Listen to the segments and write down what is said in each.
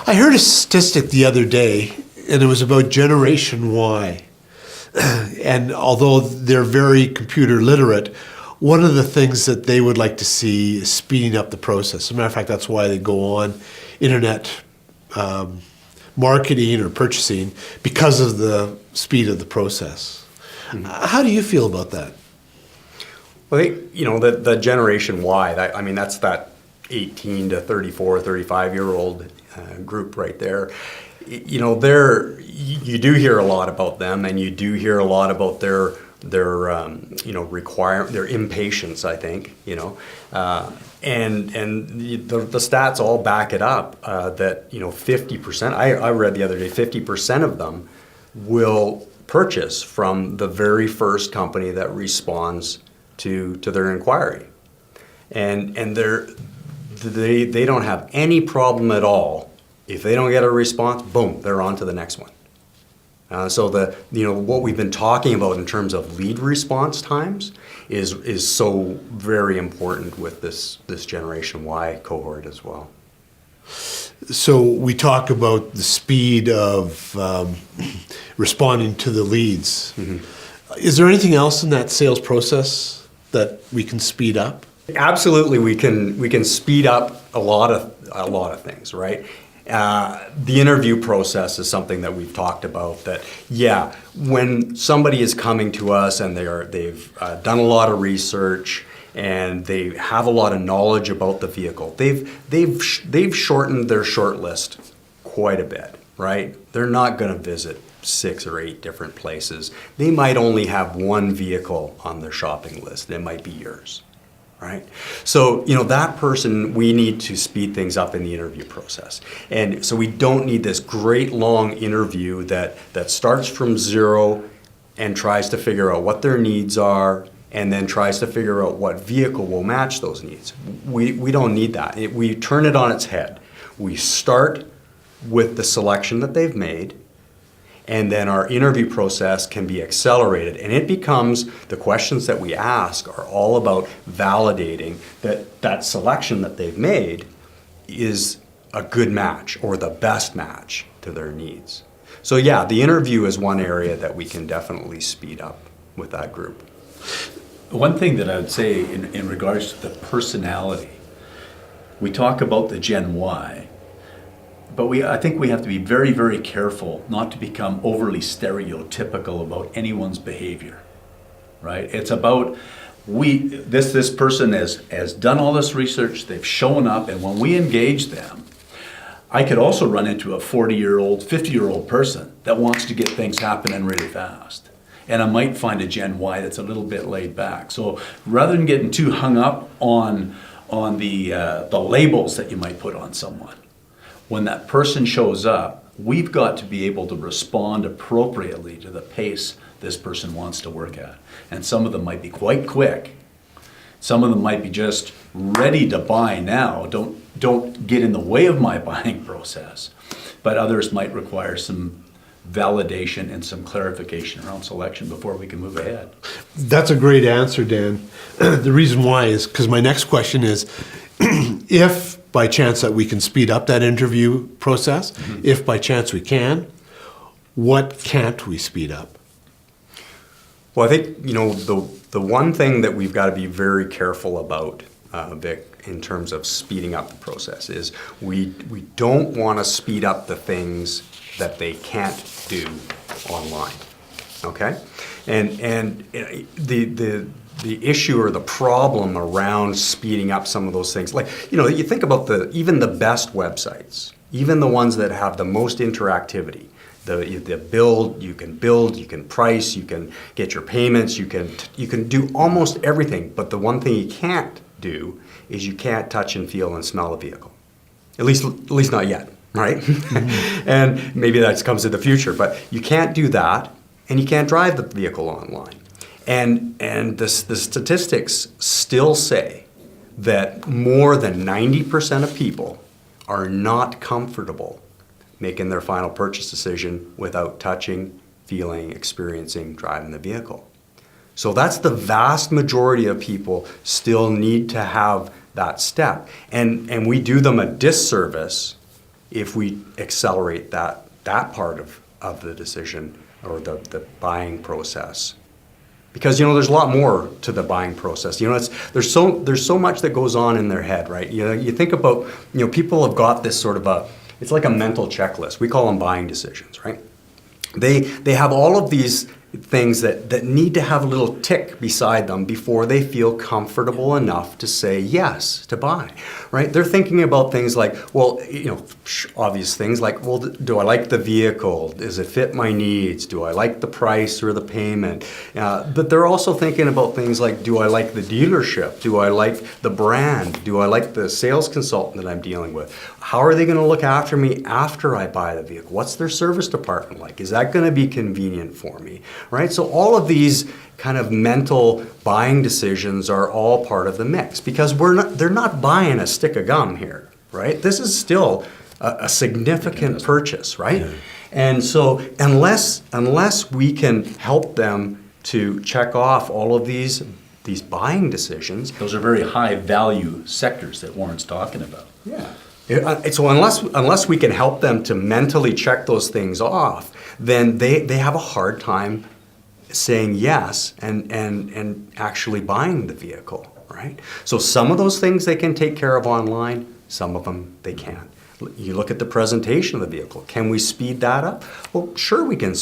I heard a statistic the other day, and it was about Generation Y. And although they're very computer literate, one of the things that they would like to see is speeding up the process. As a matter of fact, that's why they go on internet marketing or purchasing, because of the speed of the process. How do you feel about that? Well, I think, the Generation Y, that's that 18 to 34, 35-year-old group right there. You do hear a lot about them, and you do hear a lot about their impatience, I think, and the stats all back it up, that 50%, I read the other day, 50% of them will purchase from the very first company that responds to their inquiry, and they don't have any problem at all. If they don't get a response, boom, they're on to the next one. So what we've been talking about in terms of lead response times is so very important with this Generation Y cohort as well. So we talk about the speed of responding to the leads. Mm-hmm. Is there anything else in that sales process that we can speed up? Absolutely, we can speed up a lot of things, right? The interview process is something that we've talked about. That when somebody is coming to us and they've done a lot of research and they have a lot of knowledge about the vehicle, they've shortened their short list quite a bit, right? They're not going to visit 6 or 8 different places. They might only have one vehicle on their shopping list. It might be yours. Right? So, that person, we need to speed things up in the interview process. And so we don't need this great long interview that starts from zero and tries to figure out what their needs are and then tries to figure out what vehicle will match those needs. We don't need that. We turn it on its head. We start with the selection that they've made, and then our interview process can be accelerated, and it becomes, the questions that we ask are all about validating that selection that they've made is a good match or the best match to their needs. So the interview is one area that we can definitely speed up with that group. One thing that I would say in regards to the personality, we talk about the Gen Y, but I think we have to be very, very careful not to become overly stereotypical about anyone's behavior, right? It's about this person has done all this research, they've shown up, and when we engage them, I could also run into a 40-year-old, 50-year-old person that wants to get things happening really fast. And I might find a Gen Y that's a little bit laid back. So rather than getting too hung up on the labels that you might put on someone, when that person shows up, we've got to be able to respond appropriately to the pace this person wants to work at. And some of them might be quite quick. Some of them might be just ready to buy now. Don't get in the way of my buying process. But others might require some validation and some clarification around selection before we can move ahead. That's a great answer, Dan. The reason why is because my next question is, if by chance that we can speed up that interview process, if by chance we can, what can't we speed up? Well, I think, the one thing that we've got to be very careful about, Vic, in terms of speeding up the process is we don't want to speed up the things that they can't do online, okay? And the issue or the problem around speeding up some of those things, like, you think about even the best websites, even the ones that have the most interactivity, the build, you can price, you can get your payments, you can do almost everything, but the one thing you can't do is you can't touch and feel and smell a vehicle. At least not yet, right? Mm-hmm. And maybe that comes in the future, but you can't do that, and you can't drive the vehicle online. And the statistics still say that more than 90% of people are not comfortable making their final purchase decision without touching, feeling, experiencing, driving the vehicle. So that's the vast majority of people still need to have that step. And we do them a disservice if we accelerate that part of the decision or the buying process. Because, there's a lot more to the buying process. There's so much that goes on in their head, right? You think about, people have got this sort of it's like a mental checklist. We call them buying decisions, right? They have all of these things that need to have a little tick beside them before they feel comfortable enough to say yes to buy, right? They're thinking about things like, well, obvious things like, well, do I like the vehicle? Does it fit my needs? Do I like the price or the payment? But they're also thinking about things like, do I like the dealership? Do I like the brand? Do I like the sales consultant that I'm dealing with? How are they going to look after me after I buy the vehicle? What's their service department like? Is that going to be convenient for me? Right? So all of these kind of mental buying decisions are all part of the mix because they're not buying a stick of gum here, right? This is still a significant purchase, right? Yeah. And so unless we can help them to check off all of these buying decisions. Those are very high value sectors that Warren's talking about. Yeah. So unless we can help them to mentally check those things off, then they have a hard time saying yes and actually buying the vehicle, right? So some of those things they can take care of online, some of them they can't. You look at the presentation of the vehicle. Can we speed that up? Well, sure we can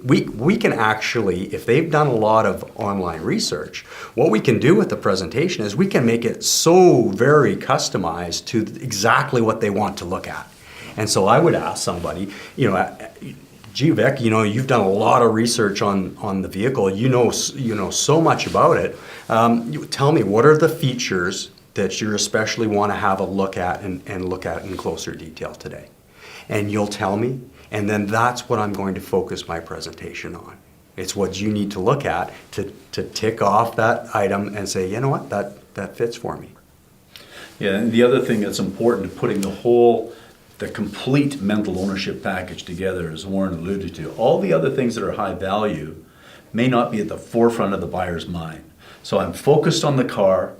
we can actually, if they've done a lot of online research, what we can do with the presentation is we can make it so very customized to exactly what they want to look at. And so I would ask somebody, gee, Vic, you've done a lot of research on the vehicle. You know so much about it. Tell me, what are the features that you especially want to have a look at and look at in closer detail today? And you'll tell me, and then that's what I'm going to focus my presentation on. It's what you need to look at to tick off that item and say, you know what, that fits for me. Yeah, and the other thing that's important, putting the complete mental ownership package together, as Warren alluded to. All the other things that are high value may not be at the forefront of the buyer's mind. So I'm focused on the car.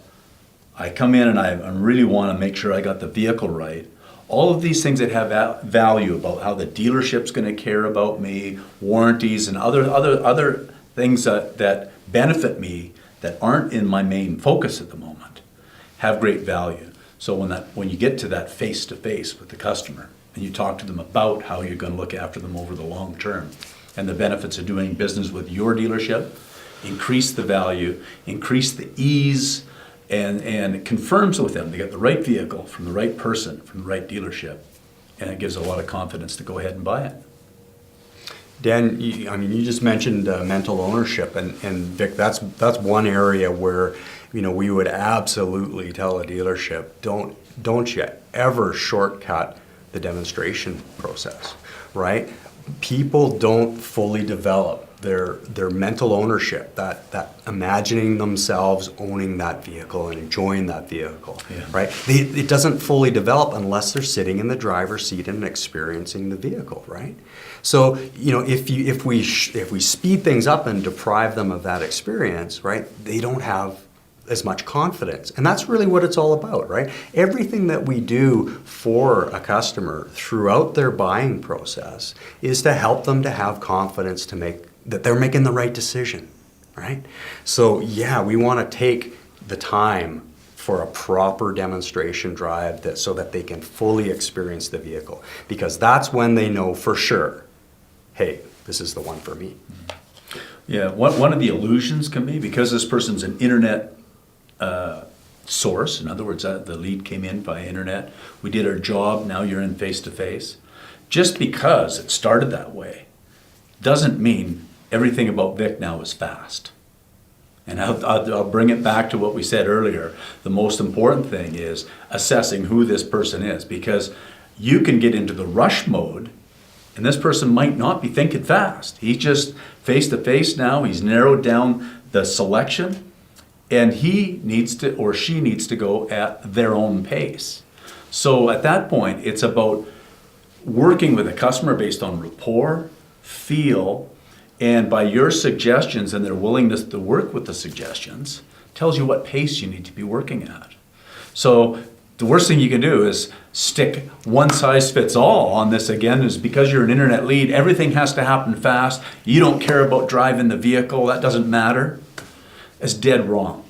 I come in and I really want to make sure I got the vehicle right. All of these things that have value about how the dealership's going to care about me, warranties and other things that benefit me that aren't in my main focus at the moment have great value. So when you get to that face-to-face with the customer and you talk to them about how you're going to look after them over the long term and the benefits of doing business with your dealership, increase the value, increase the ease, and it confirms with them they get the right vehicle from the right person, from the right dealership, and it gives a lot of confidence to go ahead and buy it. Dan, you just mentioned mental ownership, and Vic, that's one area where we would absolutely tell a dealership, don't you ever shortcut the demonstration process, right? People don't fully develop their mental ownership, that imagining themselves owning that vehicle and enjoying that vehicle, yeah. Right? It doesn't fully develop unless they're sitting in the driver's seat and experiencing the vehicle, right? So, if we speed things up and deprive them of that experience, right, they don't have as much confidence. And that's really what it's all about, right? Everything that we do for a customer throughout their buying process is to help them to have confidence that they're making the right decision, right? So yeah, we want to take the time for a proper demonstration drive so that they can fully experience the vehicle, because that's when they know for sure, hey, this is the one for me. Yeah, one of the illusions can be, because this person's an internet source, in other words, the lead came in via internet, we did our job, now you're in face-to-face. Just because it started that way doesn't mean everything about Vic now is fast. And I'll bring it back to what we said earlier. The most important thing is assessing who this person is, because you can get into the rush mode and this person might not be thinking fast. He's just face-to-face now, he's narrowed down the selection, and he needs to, or she needs to go at their own pace. So at that point, it's about working with a customer based on rapport, feel, and by your suggestions and their willingness to work with the suggestions, tells you what pace you need to be working at. So The worst thing you can do is stick one size fits all on this again, is because you're an internet lead, everything has to happen fast. You don't care about driving the vehicle, that doesn't matter. It's dead wrong.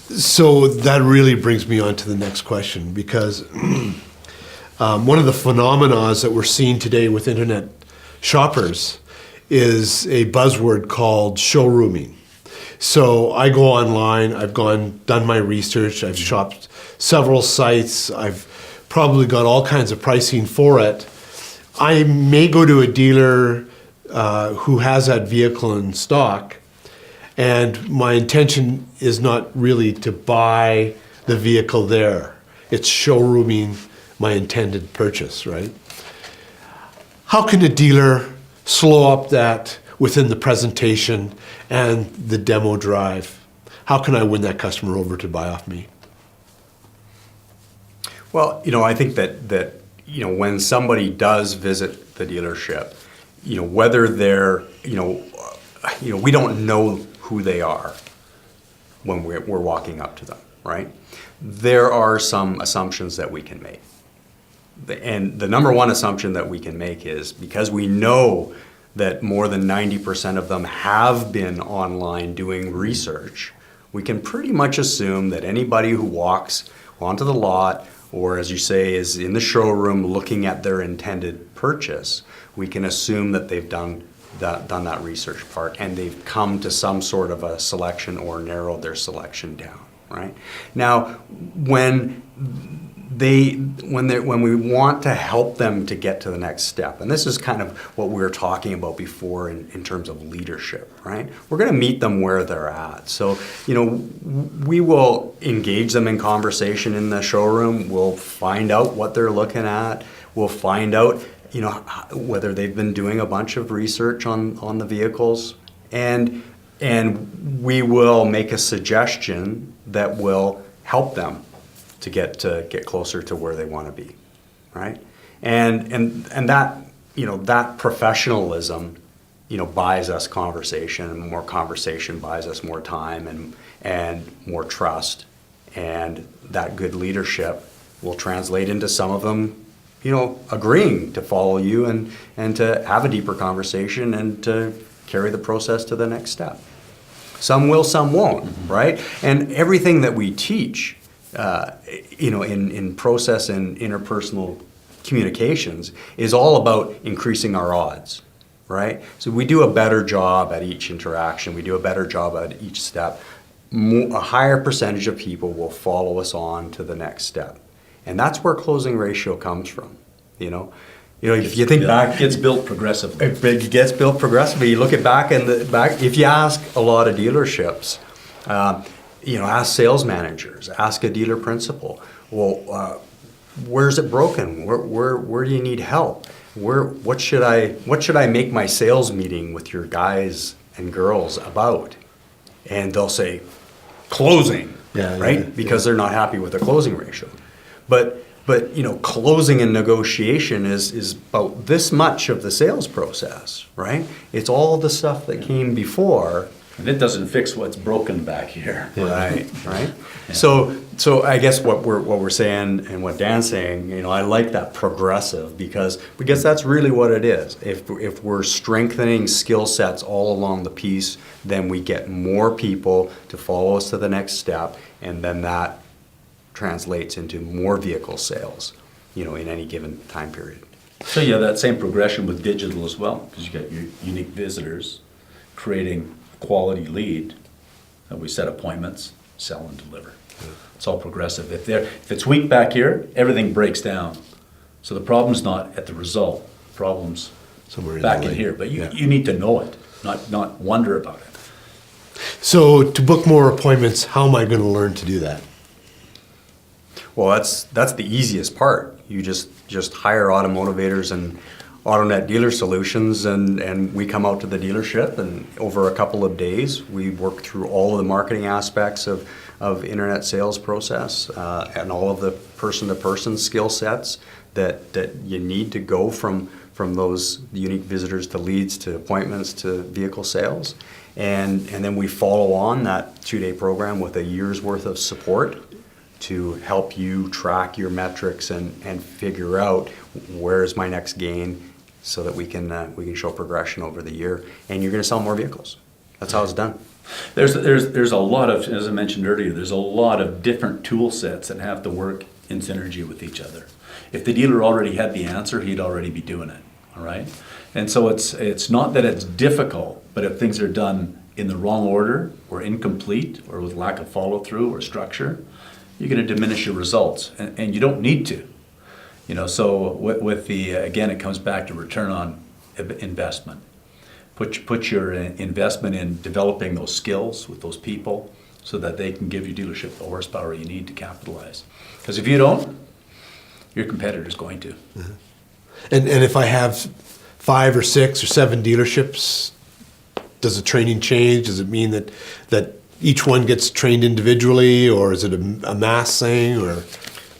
So that really brings me on to the next question, because one of the phenomena that we're seeing today with internet shoppers is a buzzword called showrooming. So I go online, done my research, I've shopped several sites, I've probably got all kinds of pricing for it. I may go to a dealer who has that vehicle in stock, and my intention is not really to buy the vehicle there. It's showrooming my intended purchase, right? How can a dealer slow up that within the presentation and the demo drive? How can I win that customer over to buy off me? Well, I think that when somebody does visit the dealership, whether they're, we don't know who they are when we're walking up to them, right? There are some assumptions that we can make. And the number one assumption that we can make is, because we know that more than 90% of them have been online doing research, we can pretty much assume that anybody who walks onto the lot, or as you say, is in the showroom looking at their intended purchase, we can assume that they've done that research part, and they've come to some sort of a selection or narrowed their selection down, right? Now, when we want to help them to get to the next step, and this is kind of what we were talking about before in terms of leadership, right? We're going to meet them where they're at. So, we will engage them in conversation in the showroom. We'll find out what they're looking at. We'll find out, whether they've been doing a bunch of research on the vehicles, and we will make a suggestion that will help them to get closer to where they want to be, right? And that that professionalism buys us conversation, and more conversation buys us more time and more trust, and that good leadership will translate into some of them agreeing to follow you and to have a deeper conversation and to carry the process to the next step. Some will, some won't, right? And everything that we teach, in process and interpersonal communications is all about increasing our odds, right? So we do a better job at each interaction. We do a better job at each step. A higher percentage of people will follow us on to the next step. And that's where closing ratio comes from, if you think back, It gets built progressively. it gets built progressively. You look at back, if you ask a lot of dealerships, ask sales managers, ask a dealer principal, well, where's it broken? Where do you need help? What should I make my sales meeting with your guys and girls about? And they'll say, closing, right? Yeah. Because they're not happy with the closing ratio. But closing and negotiation is about this much of the sales process, right? It's all the stuff that came before. And it doesn't fix what's broken back here. Right. Yeah. So I guess what we're saying and what Dan's saying, I like that progressive because that's really what it is. If we're strengthening skill sets all along the piece, then we get more people to follow us to the next step, and then that translates into more vehicle sales, in any given time period. So you have that same progression with digital as well, because you got your unique visitors, creating a quality lead, and we set appointments, sell and deliver. It's all progressive. If it's weak back here, everything breaks down. So the problem's not at the result, the problem's Somewhere back the in lane. here. But you need to know it, not wonder about it. So to book more appointments, how am I going to learn to do that? Well, that's the easiest part. You just hire automotivators and AutoNet Dealer Solutions, and we come out to the dealership, and over a couple of days, we work through all of the marketing aspects of internet sales process and all of the person-to-person skill sets that you need to go from those unique visitors to leads to appointments to vehicle sales. And then we follow on that 2-day program with a year's worth of support to help you track your metrics and figure out where's my next gain, so that we can show progression over the year, and you're going to sell more vehicles. That's how it's done. There's a lot of, as I mentioned earlier, there's a lot of different tool sets that have to work in synergy with each other. If the dealer already had the answer, he'd already be doing it, all right? And so it's not that it's difficult, but if things are done in the wrong order or incomplete or with lack of follow-through or structure, you're going to diminish your results, and you don't need to. You know, so with the, again, it comes back to return on investment. Put your investment in developing those skills with those people so that they can give your dealership the horsepower you need to capitalize. Because if you don't, your competitor's going to. Mm-hmm. And if I have 5 or 6 or 7 dealerships, does the training change? Does it mean that each one gets trained individually, or is it a mass thing, or?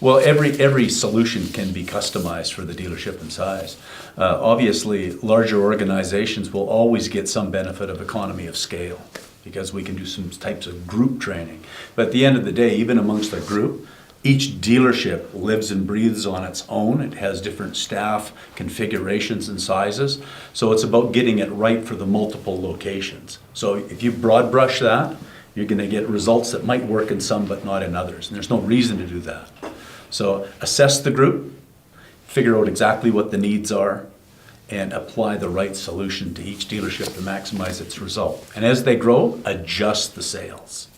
Well, every solution can be customized for the dealership and size. Obviously, larger organizations will always get some benefit of economy of scale because we can do some types of group training. But at the end of the day, even amongst a group, each dealership lives and breathes on its own. It has different staff configurations and sizes. So it's about getting it right for the multiple locations. So if you broad brush that, you're going to get results that might work in some but not in others. And there's no reason to do that. So assess the group, figure out exactly what the needs are, and apply the right solution to each dealership to maximize its result. And as they grow, adjust the sales.